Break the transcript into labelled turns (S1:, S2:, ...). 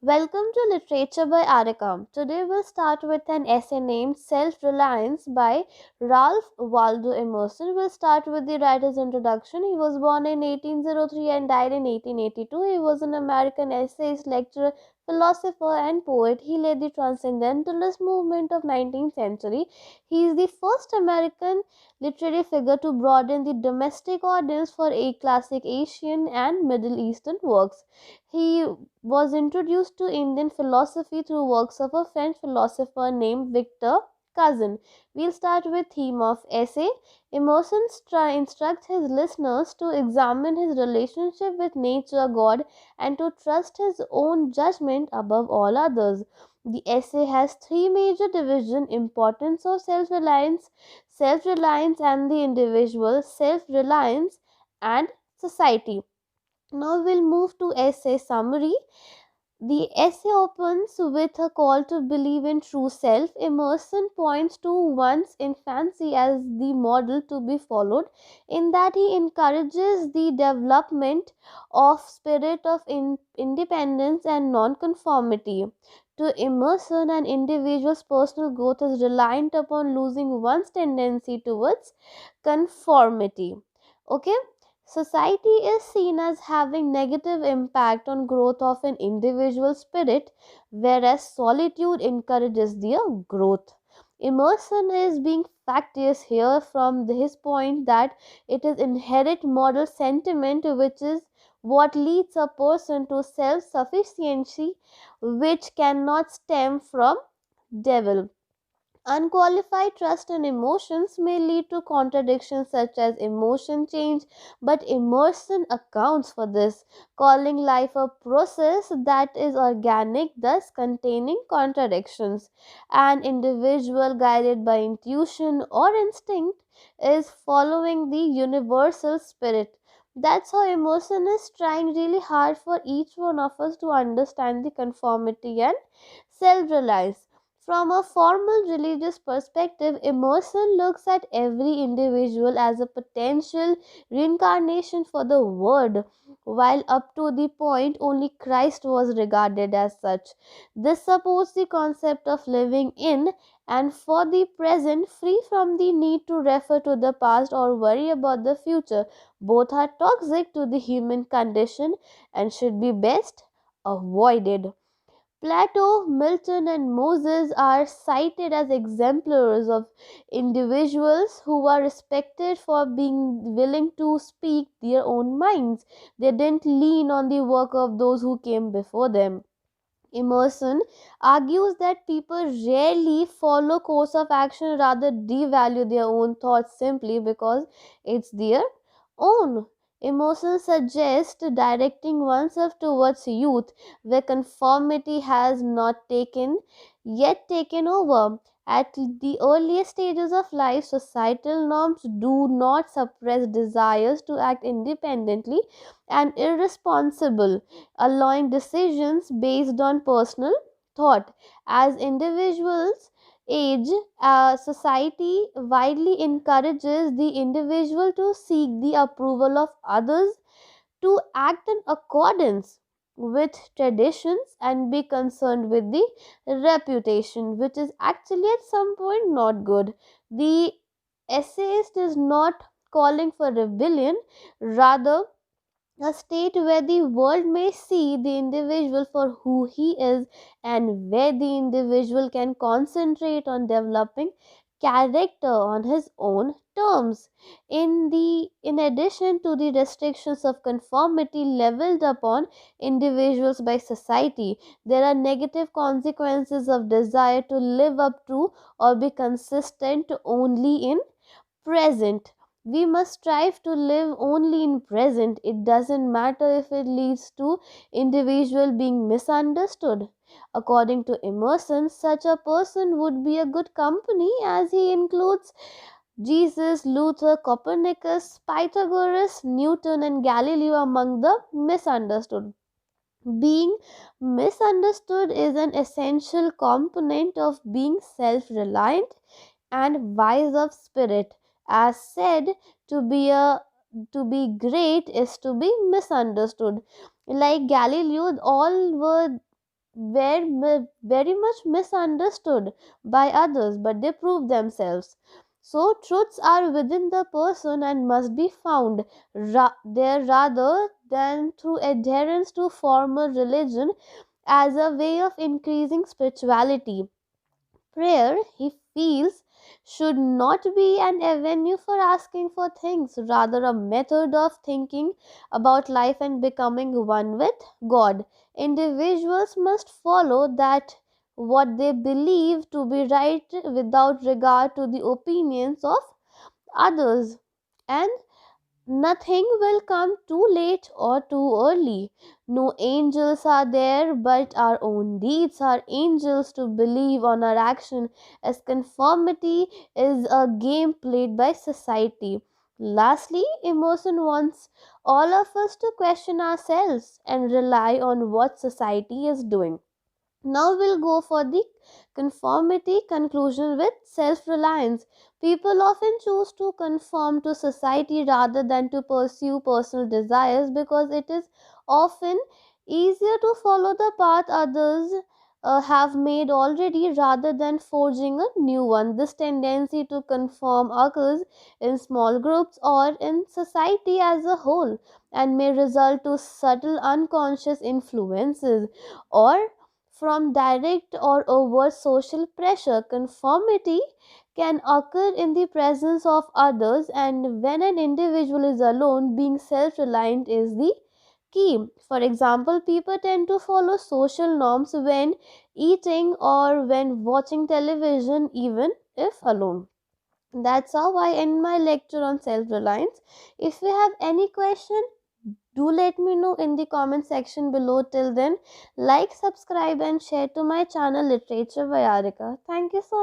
S1: Welcome to Literature by Arakam. Today we'll start with an essay named Self Reliance by Ralph Waldo Emerson. We'll start with the writer's introduction. He was born in 1803 and died in 1882. He was an American essayist, lecturer, philosopher, and poet. He led the Transcendentalist movement of 19th century. He is the first American literary figure to broaden the domestic audience for a classic Asian and Middle Eastern works. He was introduced to Indian philosophy through works of a French philosopher named Victor Cousin. We'll start with theme of essay. Emerson instructs his listeners to examine his relationship with nature, God, and to trust his own judgment above all others. The essay has three major divisions: importance of self-reliance and the individual, self-reliance and society. Now we'll move to essay summary. The essay opens with a call to believe in true self. Emerson points to one's infancy as the model to be followed, in that he encourages the development of spirit of independence and non-conformity. To Emerson, an individual's personal growth is reliant upon losing one's tendency towards conformity. Okay, society is seen as having negative impact on growth of an individual spirit, whereas solitude encourages their growth. Emerson is being factious here from his point that it is inherent moral sentiment which is what leads a person to self-sufficiency, which cannot stem from devil. Unqualified trust in emotions may lead to contradictions such as emotion change, but Emerson accounts for this, calling life a process that is organic, thus containing contradictions. An individual guided by intuition or instinct is following the universal spirit. That's how Emerson is trying really hard for each one of us to understand the conformity and self reliance. From a formal religious perspective, Emerson looks at every individual as a potential reincarnation for the Word, while up to the point only Christ was regarded as such. This supports the concept of living in and for the present, free from the need to refer to the past or worry about the future. Both are toxic to the human condition and should be best avoided. Plato, Milton, and Moses are cited as exemplars of individuals who are respected for being willing to speak their own minds. They didn't lean on the work of those who came before them. Emerson argues that people rarely follow course of action, rather devalue their own thoughts simply because it's their own. Emotion suggests directing oneself towards youth, where conformity has not yet taken over. At the earliest stages of life, societal norms do not suppress desires to act independently and irresponsible, allowing decisions based on personal thought. As individuals age, society widely encourages the individual to seek the approval of others, to act in accordance with traditions and be concerned with the reputation, which is actually at some point not good. The essayist is not calling for rebellion, rather a state where the world may see the individual for who he is, and where the individual can concentrate on developing character on his own terms. In addition to the restrictions of conformity leveled upon individuals by society, there are negative consequences of desire to live up to or be consistent only in present. We must strive to live only in present. It doesn't matter if it leads to individual being misunderstood. According to Emerson, such a person would be a good company, as he includes Jesus, Luther, Copernicus, Pythagoras, Newton, and Galileo among the misunderstood. Being misunderstood is an essential component of being self reliant and wise of spirit. As said, to be a to be great is to be misunderstood. Like Galileo, all were very much misunderstood by others, but they prove themselves. So, truths are within the person and must be found there rather than through adherence to formal religion as a way of increasing spirituality. Prayer, he feels, should not be an avenue for asking for things, rather, a method of thinking about life and becoming one with God. Individuals must follow that what they believe to be right without regard to the opinions of others. And nothing will come too late or too early. No angels are there, but our own deeds are angels to believe on our action, as conformity is a game played by society. Lastly, emotion wants all of us to question ourselves and rely on what society is doing. Now we'll go for the conformity conclusion with self reliance. People often choose to conform to society rather than to pursue personal desires because it is often easier to follow the path others have made already rather than forging a new one. This tendency to conform occurs in small groups or in society as a whole and may result to subtle unconscious influences or from direct or overt social pressure. Conformity can occur in the presence of others, and when an individual is alone, being self reliant is the key. For example, people tend to follow social norms when eating or when watching television, even if alone. That's how I end my lecture on self reliance. If you have any question, do let me know in the comment section below. Till then, like, subscribe, and share to my channel Literature by Arika. Thank you so much.